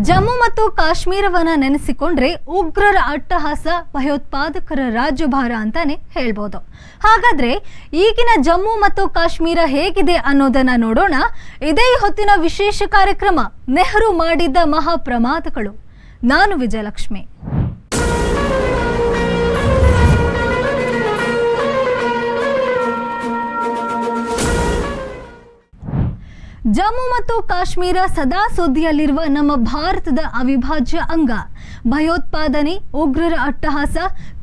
ಜಮ್ಮು ಮತ್ತು ಕಾಶ್ಮೀರವನ್ನ ನೆನೆಸಿಕೊಂಡ್ರೆ ಉಗ್ರರ ಅಟ್ಟಹಾಸ, ಭಯೋತ್ಪಾದಕರ ರಾಜ್ಯಭಾರ ಅಂತಾನೆ ಹೇಳ್ಬೋದು. ಹಾಗಾದ್ರೆ ಈಗಿನ ಜಮ್ಮು ಮತ್ತು ಕಾಶ್ಮೀರ ಹೇಗಿದೆ ಅನ್ನೋದನ್ನ ನೋಡೋಣ. ಇದೇ ಹೊತ್ತಿನ ವಿಶೇಷ ಕಾರ್ಯಕ್ರಮ ನೆಹರು ಮಾಡಿದ್ದ ಮಹಾಪ್ರಮಾದಗಳು. ನಾನು ವಿಜಯಲಕ್ಷ್ಮಿ. ಜಮ್ಮು ಮತ್ತು ಕಾಶ್ಮೀರ ಸದಾ ಸುದ್ದಿಯಲ್ಲಿರುವ ನಮ್ಮ ಭಾರತದ ಅವಿಭಾಜ್ಯ ಅಂಗ. ಭಯೋತ್ಪಾದನೆ, ಉಗ್ರರ ಅಟ್ಟಹಾಸ,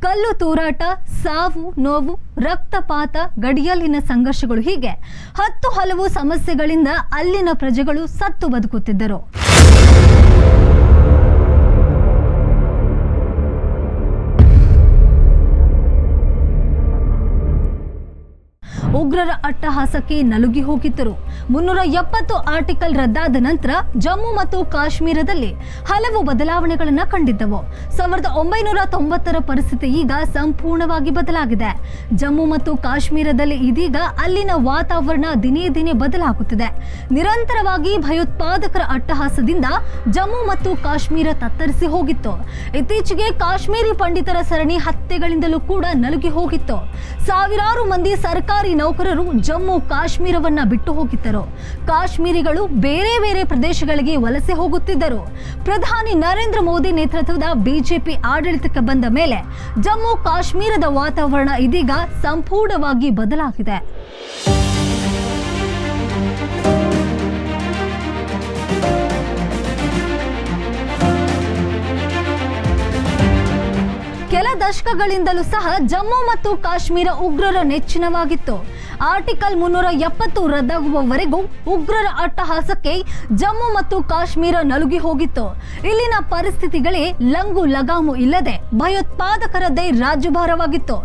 ಕಲ್ಲು ತೂರಾಟ, ಸಾವು ನೋವು, ರಕ್ತಪಾತ, ಗಡಿಯಲ್ಲಿನ ಸಂಘರ್ಷಗಳು ಹೀಗೆ ಹಲವು ಸಮಸ್ಯೆಗಳಿಂದ ಅಲ್ಲಿನ ಪ್ರಜೆಗಳು ಸತ್ತು ಬದುಕುತ್ತಿದ್ದರು. ಉಗ್ರರ ಅಟ್ಟಹಾಸಕ್ಕೆ ನಲುಗಿ ಹೋಗಿದ್ದರು. 370 ಆರ್ಟಿಕಲ್ ರದ್ದಾದ ನಂತರ ಜಮ್ಮು ಮತ್ತು ಕಾಶ್ಮೀರದಲ್ಲಿ ಹಲವು ಬದಲಾವಣೆಗಳನ್ನು ಕಂಡಿದ್ದವು. 1990ರ ಪರಿಸ್ಥಿತಿ ಈಗ ಸಂಪೂರ್ಣವಾಗಿ ಬದಲಾಗಿದೆ. ಜಮ್ಮು ಮತ್ತು ಕಾಶ್ಮೀರದಲ್ಲಿ ಇದೀಗ ಅಲ್ಲಿನ ವಾತಾವರಣ ದಿನೇ ದಿನೇ ಬದಲಾಗುತ್ತಿದೆ. ನಿರಂತರವಾಗಿ ಭಯೋತ್ಪಾದಕರ ಅಟ್ಟಹಾಸದಿಂದ ಜಮ್ಮು ಮತ್ತು ಕಾಶ್ಮೀರ ತತ್ತರಿಸಿ ಹೋಗಿತ್ತು. ಇತ್ತೀಚೆಗೆ ಕಾಶ್ಮೀರಿ ಪಂಡಿತರ ಸರಣಿ ಹತ್ಯೆಗಳಿಂದಲೂ ಕೂಡ ನಲುಗಿ ಹೋಗಿತ್ತು. ಸಾವಿರಾರು ಮಂದಿ ಸರ್ಕಾರಿ ನೌಕರರು ಜಮ್ಮು ಕಾಶ್ಮೀರವನ್ನ ಬಿಟ್ಟು ಹೋಗಿದ್ದರು. ಕಾಶ್ಮೀರಿಗಳು ಬೇರೆ ಬೇರೆ ಪ್ರದೇಶಗಳಿಗೆ ವಲಸೆ ಹೋಗುತ್ತಿದ್ದರು. ಪ್ರಧಾನಿ ನರೇಂದ್ರ ಮೋದಿ ನೇತೃತ್ವದ ಬಿಜೆಪಿ ಆಡಳಿತಕ್ಕೆ ಬಂದ ಮೇಲೆ ಜಮ್ಮು ಕಾಶ್ಮೀರದ ವಾತಾವರಣ ಇದೀಗ ಸಂಪೂರ್ಣವಾಗಿ ಬದಲಾಗಿದೆ. ಕೆಲ ದಶಕಗಳಿಂದಲೂ ಸಹ ಜಮ್ಮು ಮತ್ತು ಕಾಶ್ಮೀರ ಉಗ್ರರ ನೆಚ್ಚಿನವಾಗಿತ್ತು. ಆರ್ಟಿಕಲ್ 370 ರದ್ದಾಗುವವರೆಗೂ ಉಗ್ರರ ಅಟ್ಟಹಾಸಕ್ಕೆ ಜಮ್ಮು ಮತ್ತು ಕಾಶ್ಮೀರ ನಲುಗಿ ಹೋಗಿತ್ತು. ಇಲ್ಲಿನ ಪರಿಸ್ಥಿತಿಗಳೇ ಲಂಗು ಲಗಾಮು ಇಲ್ಲದೆ ಭಯೋತ್ಪಾದಕರದ್ದೇ ರಾಜ್ಯಭಾರವಾಗಿತ್ತು.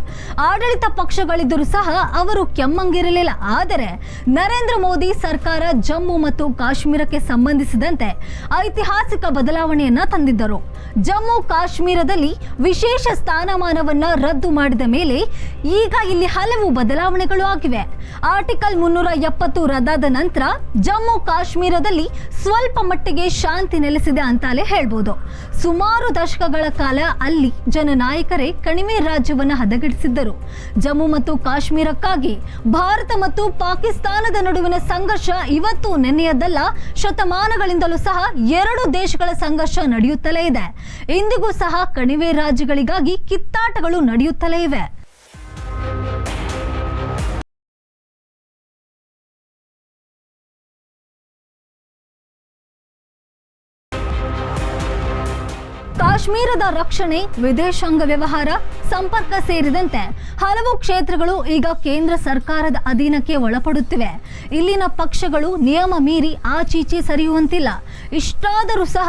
ಆಡಳಿತ ಪಕ್ಷಗಳಿದ್ದರೂ ಸಹ ಅವರು ಕೆಮ್ಮಂಗಿರಲಿಲ್ಲ. ಆದರೆ ನರೇಂದ್ರ ಮೋದಿ ಸರ್ಕಾರ ಜಮ್ಮು ಮತ್ತು ಕಾಶ್ಮೀರಕ್ಕೆ ಸಂಬಂಧಿಸಿದಂತೆ ಐತಿಹಾಸಿಕ ಬದಲಾವಣೆಯನ್ನ ತಂದಿದ್ದರು. ಜಮ್ಮು ಕಾಶ್ಮೀರದಲ್ಲಿ ವಿಶೇಷ ಸ್ಥಾನಮಾನವನ್ನ ರದ್ದು ಮಾಡಿದ ಮೇಲೆ ಈಗ ಇಲ್ಲಿ ಹಲವು ಬದಲಾವಣೆಗಳು ಆಗಿವೆ. ಆರ್ಟಿಕಲ್ 370 ರದ್ದಾದ ನಂತರ ಜಮ್ಮು ಕಾಶ್ಮೀರದಲ್ಲಿ ಸ್ವಲ್ಪ ಮಟ್ಟಿಗೆ ಶಾಂತಿ ನೆಲೆಸಿದೆ ಅಂತಾಲೆ ಹೇಳ್ಬೋದು. ಸುಮಾರು ದಶಕಗಳ ಕಾಲ ಅಲ್ಲಿ ಜನನಾಯಕರೇ ಕಣಿವೆ ರಾಜ್ಯವನ್ನ ಹದಗೆಡಿಸಿದ್ದರು. ಜಮ್ಮು ಮತ್ತು ಕಾಶ್ಮೀರಕ್ಕಾಗಿ ಭಾರತ ಮತ್ತು ಪಾಕಿಸ್ತಾನದ ನಡುವಿನ ಸಂಘರ್ಷ ಇವತ್ತು ನೆನ್ನೆಯದಲ್ಲ, ಶತಮಾನಗಳಿಂದಲೂ ಸಹ ಎರಡು ದೇಶಗಳ ಸಂಘರ್ಷ ನಡೆಯುತ್ತಲೇ ಇದೆ. ಇಂದಿಗೂ ಸಹ ಕಣಿವೆ ರಾಜ್ಯಗಳಿಗಾಗಿ ಕಿತ್ತಾಟಗಳು ನಡೆಯುತ್ತಲೇ ಇವೆ. ಕಾಶ್ಮೀರದ ರಕ್ಷಣೆ, ವಿದೇಶಾಂಗ ವ್ಯವಹಾರ, ಸಂಪರ್ಕ ಸೇರಿದಂತೆ ಹಲವು ಕ್ಷೇತ್ರಗಳು ಈಗ ಕೇಂದ್ರ ಸರ್ಕಾರದ ಅಧೀನಕ್ಕೆ ಒಳಪಡುತ್ತಿವೆ. ಇಲ್ಲಿನ ಪಕ್ಷಗಳು ನಿಯಮ ಮೀರಿ ಆಚೀಚೆ ಸರಿಯುವಂತಿಲ್ಲ. ಇಷ್ಟಾದರೂ ಸಹ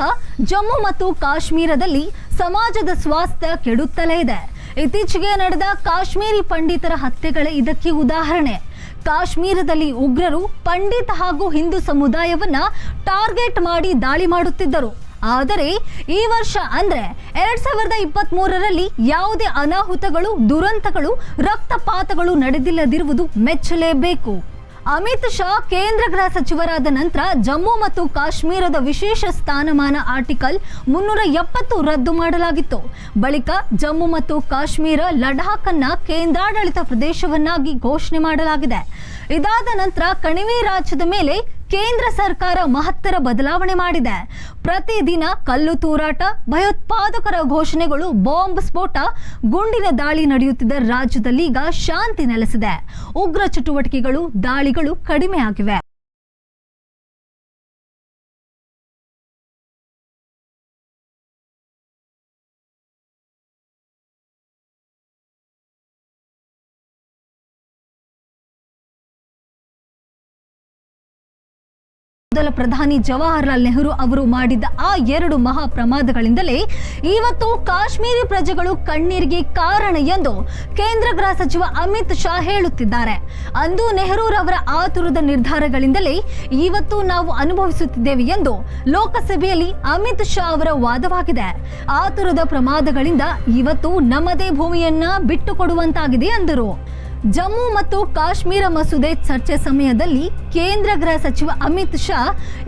ಜಮ್ಮು ಮತ್ತು ಕಾಶ್ಮೀರದಲ್ಲಿ ಸಮಾಜದ ಸ್ವಾಸ್ಥ್ಯ ಕೆಡುತ್ತಲೇ ಇದೆ. ಇತ್ತೀಚೆಗೆ ನಡೆದ ಕಾಶ್ಮೀರಿ ಪಂಡಿತರ ಹತ್ಯೆಗಳೇ ಇದಕ್ಕೆ ಉದಾಹರಣೆ. ಕಾಶ್ಮೀರದಲ್ಲಿ ಉಗ್ರರು ಪಂಡಿತ ಹಾಗೂ ಹಿಂದೂ ಸಮುದಾಯವನ್ನ ಟಾರ್ಗೆಟ್ ಮಾಡಿ ದಾಳಿ ಮಾಡುತ್ತಿದ್ದರು. ಆದರೆ ಈ ವರ್ಷ ಅಂದ್ರೆ 2023ರಲ್ಲಿ ಯಾವುದೇ ಅನಾಹುತಗಳು, ದುರಂತಗಳು, ರಕ್ತಪಾತಗಳು ನಡೆದಿಲ್ಲದಿರುವುದು ಮೆಚ್ಚಲೇಬೇಕು. ಅಮಿತ್ ಶಾ ಕೇಂದ್ರ ಗೃಹ ಸಚಿವರಾದ ನಂತರ ಜಮ್ಮು ಮತ್ತು ಕಾಶ್ಮೀರದ ವಿಶೇಷ ಸ್ಥಾನಮಾನ ಆರ್ಟಿಕಲ್ 370 ರದ್ದು ಮಾಡಲಾಗಿತ್ತು. ಬಳಿಕ ಜಮ್ಮು ಮತ್ತು ಕಾಶ್ಮೀರ ಲಡಾಖ್ ಅನ್ನ ಕೇಂದ್ರಾಡಳಿತ ಪ್ರದೇಶವನ್ನಾಗಿ ಘೋಷಣೆ ಮಾಡಲಾಗಿದೆ. ಇದಾದ ನಂತರ ಕಣಿವೆ ರಾಜ್ಯದ ಮೇಲೆ ಕೇಂದ್ರ ಸರ್ಕಾರ ಮಹತ್ತರ ಬದಲಾವಣೆ ಮಾಡಿದೆ. ಪ್ರತಿದಿನ ಕಲ್ಲು ತೂರಾಟ, ಭಯೋತ್ಪಾದಕರ ಘೋಷಣೆಗಳು, ಬಾಂಬ್ ಸ್ಫೋಟ, ಗುಂಡಿನ ದಾಳಿ ನಡೆಯುತ್ತಿದ್ದ ರಾಜ್ಯದಲ್ಲಿ ಈಗ ಶಾಂತಿ ನೆಲೆಸಿದೆ. ಉಗ್ರ ಚಟುವಟಿಕೆಗಳು, ದಾಳಿಗಳು ಕಡಿಮೆ ಆಗಿವೆ. ಮೊದಲ ಪ್ರಧಾನಿ ಜವಾಹರಲಾಲ್ ನೆಹರು ಅವರು ಮಾಡಿದ್ದ ಆ 2 ಮಹಾ ಪ್ರಮಾದಗಳಿಂದಲೇ ಇವತ್ತು ಕಾಶ್ಮೀರಿ ಪ್ರಜೆಗಳು ಕಣ್ಣೀರಿಗೆ ಕಾರಣ ಎಂದು ಕೇಂದ್ರ ಗೃಹ ಸಚಿವ ಅಮಿತ್ ಶಾ ಹೇಳುತ್ತಿದ್ದಾರೆ. ಅಂದು ನೆಹರೂರವರ ಆತುರದ ನಿರ್ಧಾರಗಳಿಂದಲೇ ಇವತ್ತು ನಾವು ಅನುಭವಿಸುತ್ತಿದ್ದೇವೆ ಎಂದು ಲೋಕಸಭೆಯಲ್ಲಿ ಅಮಿತ್ ಶಾ ಅವರ ವಾದವಾಗಿದೆ. ಆತುರದ ಪ್ರಮಾದಗಳಿಂದ ಇವತ್ತು ನಮ್ಮದೇ ಭೂಮಿಯನ್ನ ಬಿಟ್ಟುಕೊಡುವಂತಾಗಿದೆ ಎಂದರು. ಜಮ್ಮು ಮತ್ತು ಕಾಶ್ಮೀರ ಮಸೂದೆ ಚರ್ಚೆ ಸಮಯದಲ್ಲಿ ಕೇಂದ್ರ ಗೃಹ ಸಚಿವ ಅಮಿತ್ ಶಾ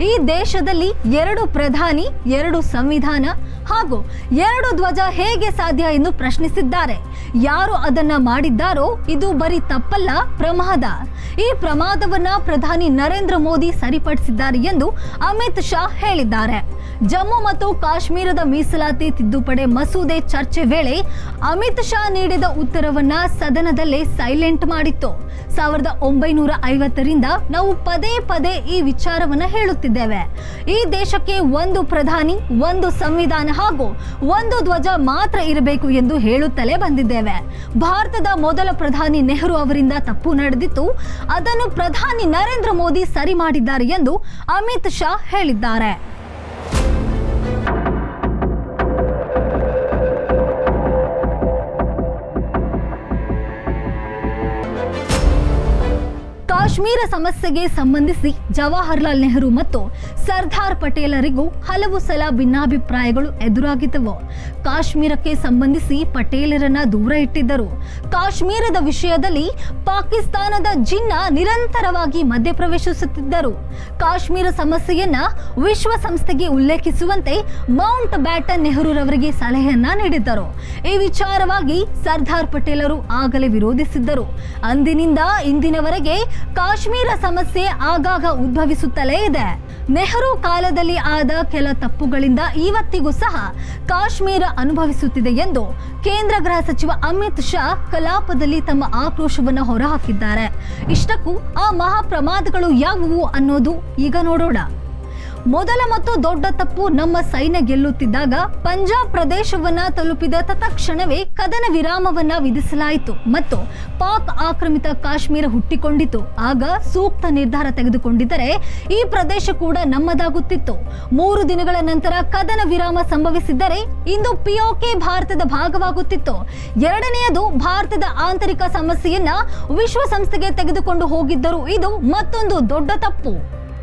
ಈ ದೇಶದಲ್ಲಿ 2 ಪ್ರಧಾನಿ, 2 ಸಂವಿಧಾನ ಹಾಗೂ 2 ಧ್ವಜ ಹೇಗೆ ಸಾಧ್ಯ ಎಂದು ಪ್ರಶ್ನಿಸಿದ್ದಾರೆ. ಯಾರು ಅದನ್ನ ಮಾಡಿದ್ದಾರೋ ಇದು ಬರೀ ತಪ್ಪಲ್ಲ, ಪ್ರಮಾದ. ಈ ಪ್ರಮಾದವನ್ನ ಪ್ರಧಾನಿ ನರೇಂದ್ರ ಮೋದಿ ಸರಿಪಡಿಸಿದ್ದಾರೆ ಎಂದು ಅಮಿತ್ ಶಾ ಹೇಳಿದ್ದಾರೆ. ಜಮ್ಮು ಮತ್ತು ಕಾಶ್ಮೀರದ ಮೀಸಲಾತಿ ತಿದ್ದುಪಡಿ ಮಸೂದೆ ಚರ್ಚೆ ವೇಳೆ ಅಮಿತ್ ಶಾ ನೀಡಿದ ಉತ್ತರವನ್ನ ಸದನದಲ್ಲೇ ಸೈಲೆಂಟ್ ಮಾಡಿತ್ತು. 1950ರಿಂದ ನಾವು ಪದೇ ಪದೇ ಈ ವಿಚಾರವನ್ನ ಹೇಳುತ್ತಿದ್ದೇವೆ. ಈ ದೇಶಕ್ಕೆ 1 ಪ್ರಧಾನಿ, 1 ಸಂವಿಧಾನ ಹಾಗೂ 1 ಧ್ವಜ ಮಾತ್ರ ಇರಬೇಕು ಎಂದು ಹೇಳುತ್ತಲೇ ಬಂದಿದ್ದೇವೆ. ಭಾರತದ ಮೊದಲ ಪ್ರಧಾನಿ ನೆಹರು ಅವರಿಂದ ತಪ್ಪು ನಡೆದಿತ್ತು, ಅದನ್ನು ಪ್ರಧಾನಿ ನರೇಂದ್ರ ಮೋದಿ ಸರಿ ಮಾಡಿದ್ದಾರೆ ಎಂದು ಅಮಿತ್ ಶಾ ಹೇಳಿದ್ದಾರೆ. ಕಾಶ್ಮೀರ ಸಮಸ್ಯೆಗೆ ಸಂಬಂಧಿಸಿ ಜವಾಹರ್ಲಾಲ್ ನೆಹರು ಮತ್ತು ಸರ್ದಾರ್ ಪಟೇಲರಿಗೂ ಹಲವು ಸಲ ಭಿನ್ನಾಭಿಪ್ರಾಯಗಳು ಎದುರಾಗಿದ್ದವು. ಕಾಶ್ಮೀರಕ್ಕೆ ಸಂಬಂಧಿಸಿ ಪಟೇಲರನ್ನ ದೂರ ಇಟ್ಟಿದ್ದರು. ಕಾಶ್ಮೀರದ ವಿಷಯದಲ್ಲಿ ಪಾಕಿಸ್ತಾನದ ಜಿನ್ನಾ ನಿರಂತರವಾಗಿ ಮಧ್ಯಪ್ರವೇಶಿಸುತ್ತಿದ್ದರು. ಕಾಶ್ಮೀರ ಸಮಸ್ಯೆಯನ್ನ ವಿಶ್ವಸಂಸ್ಥೆಗೆ ಉಲ್ಲೇಖಿಸುವಂತೆ ಮೌಂಟ್ ಬ್ಯಾಟನ್ ನೆಹರುರವರಿಗೆ ಸಲಹೆಯನ್ನ ನೀಡಿದ್ದರು. ಈ ವಿಚಾರವಾಗಿ ಸರ್ದಾರ್ ಪಟೇಲರು ಆಗಲೇ ವಿರೋಧಿಸಿದ್ದರು. ಅಂದಿನಿಂದ ಇಂದಿನವರೆಗೆ ಕಾಶ್ಮೀರ ಸಮಸ್ಯೆ ಆಗಾಗ ಉದ್ಭವಿಸುತ್ತಲೇ ಇದೆ. ನೆಹರು ಕಾಲದಲ್ಲಿ ಆದ ಕೆಲ ತಪ್ಪುಗಳಿಂದ ಇವತ್ತಿಗೂ ಸಹ ಕಾಶ್ಮೀರ ಅನುಭವಿಸುತ್ತಿದೆ ಎಂದು ಕೇಂದ್ರ ಗೃಹ ಸಚಿವ ಅಮಿತ್ ಶಾ ಕಲಾಪದಲ್ಲಿ ತಮ್ಮ ಆಕ್ರೋಶವನ್ನು ಹೊರಹಾಕಿದ್ದಾರೆ. ಇಷ್ಟಕ್ಕೂ ಆ ಮಹಾಪ್ರಮಾದಗಳು ಯಾವುವು ಅನ್ನೋದು ಈಗ ನೋಡೋಣ. ಮೊದಲ ಮತ್ತು ದೊಡ್ಡ ತಪ್ಪು, ನಮ್ಮ ಸೈನ್ಯ ಗೆಲ್ಲುತ್ತಿದ್ದಾಗ ಪಂಜಾಬ್ ಪ್ರದೇಶವನ್ನ ತಲುಪಿದ ತತ್ಕ್ಷಣವೇ ಕದನ ವಿರಾಮವನ್ನ ವಿಧಿಸಲಾಯಿತು ಮತ್ತು ಪಾಕ್ ಆಕ್ರಮಿತ ಕಾಶ್ಮೀರ ಹುಟ್ಟಿಕೊಂಡಿತು. ಆಗ ಸೂಕ್ತ ನಿರ್ಧಾರ ತೆಗೆದುಕೊಂಡಿದ್ದರೆ ಈ ಪ್ರದೇಶ ಕೂಡ ನಮ್ಮದಾಗುತ್ತಿತ್ತು. 3 ದಿನಗಳ ನಂತರ ಕದನ ವಿರಾಮ ಸಂಭವಿಸಿದ್ದರೆ ಇಂದು ಪಿಒಕೆ ಭಾರತದ ಭಾಗವಾಗುತ್ತಿತ್ತು. ಎರಡನೆಯದು, ಭಾರತದ ಆಂತರಿಕ ಸಮಸ್ಯೆಯನ್ನ ವಿಶ್ವಸಂಸ್ಥೆಗೆ ತೆಗೆದುಕೊಂಡು ಹೋಗಿದ್ದರು. ಇದು ಮತ್ತೊಂದು ದೊಡ್ಡ ತಪ್ಪು.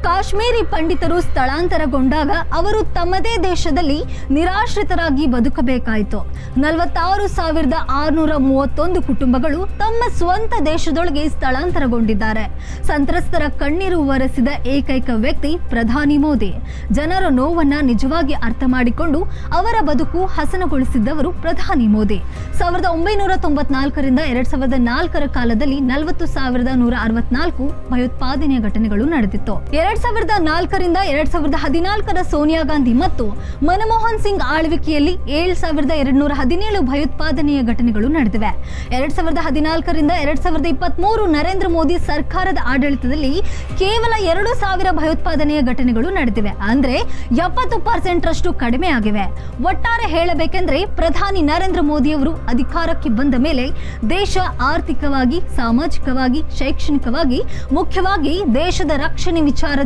ಕಾಶ್ಮೀರಿ ಪಂಡಿತರು ಸ್ಥಳಾಂತರಗೊಂಡಾಗ ಅವರು ತಮ್ಮದೇ ದೇಶದಲ್ಲಿ ನಿರಾಶ್ರಿತರಾಗಿ ಬದುಕಬೇಕಾಯಿತು. 46,631 ಕುಟುಂಬಗಳು ತಮ್ಮ ಸ್ವಂತ ದೇಶದೊಳಗೆ ಸ್ಥಳಾಂತರಗೊಂಡಿದ್ದಾರೆ. ಸಂತ್ರಸ್ತರ ಕಣ್ಣೀರು ಒರೆಸಿದ ಏಕೈಕ ವ್ಯಕ್ತಿ ಪ್ರಧಾನಿ ಮೋದಿ. ಜನರ ನೋವನ್ನ ನಿಜವಾಗಿ ಅರ್ಥ ಮಾಡಿಕೊಂಡು ಅವರ ಬದುಕು ಹಸನಗೊಳಿಸಿದ್ದವರು ಪ್ರಧಾನಿ ಮೋದಿ. 1994ರಿಂದ 2004ರ ಕಾಲದಲ್ಲಿ 40,164 ಭಯೋತ್ಪಾದನೆಯ ಘಟನೆಗಳು ನಡೆದಿತ್ತು. 2004ರಿಂದ 2014ರ ಸೋನಿಯಾ ಗಾಂಧಿ ಮತ್ತು ಮನಮೋಹನ್ ಸಿಂಗ್ ಆಳ್ವಿಕೆಯಲ್ಲಿ 7,217 ಭಯೋತ್ಪಾದನೆಯ ಘಟನೆಗಳು ನಡೆದಿವೆ. 2014ರಿಂದ 2023 ನರೇಂದ್ರ ಮೋದಿ ಸರ್ಕಾರದ ಆಡಳಿತದಲ್ಲಿ ಕೇವಲ 2,000 ಭಯೋತ್ಪಾದನೆಯ ಘಟನೆಗಳು ನಡೆದಿವೆ. ಅಂದ್ರೆ 70% ರಷ್ಟು ಕಡಿಮೆ ಆಗಿವೆ. ಒಟ್ಟಾರೆ ಹೇಳಬೇಕೆಂದ್ರೆ ಪ್ರಧಾನಿ ನರೇಂದ್ರ ಮೋದಿಯವರು ಅಧಿಕಾರಕ್ಕೆ ಬಂದ ಮೇಲೆ ದೇಶ ಆರ್ಥಿಕವಾಗಿ, ಸಾಮಾಜಿಕವಾಗಿ, ಶೈಕ್ಷಣಿಕವಾಗಿ, ಮುಖ್ಯವಾಗಿ ದೇಶದ ರಕ್ಷಣೆ ವಿಚಾರದಲ್ಲಿ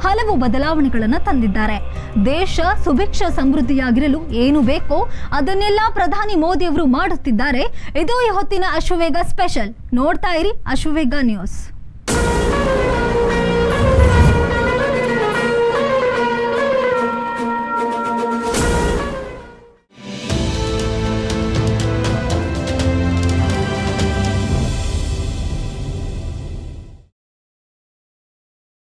ಹಲವು ಬದಲಾವಣೆಗಳನ್ನು ತಂದಿದ್ದಾರೆ. ದೇಶ ಸುಭಿಕ್ಷ ಸಮೃದ್ಧಿಯಾಗಿರಲು ಏನು ಬೇಕೋ ಅದನ್ನೆಲ್ಲ ಪ್ರಧಾನಿ ಮೋದಿ ಅವರು ಮಾಡುತ್ತಿದ್ದಾರೆ. ಇದು ಈ ಹೊತ್ತಿನ ಅಶ್ವವೇಗ ಸ್ಪೆಷಲ್. ನೋಡ್ತಾ ಇರಿ ಅಶ್ವವೇಗ ನ್ಯೂಸ್.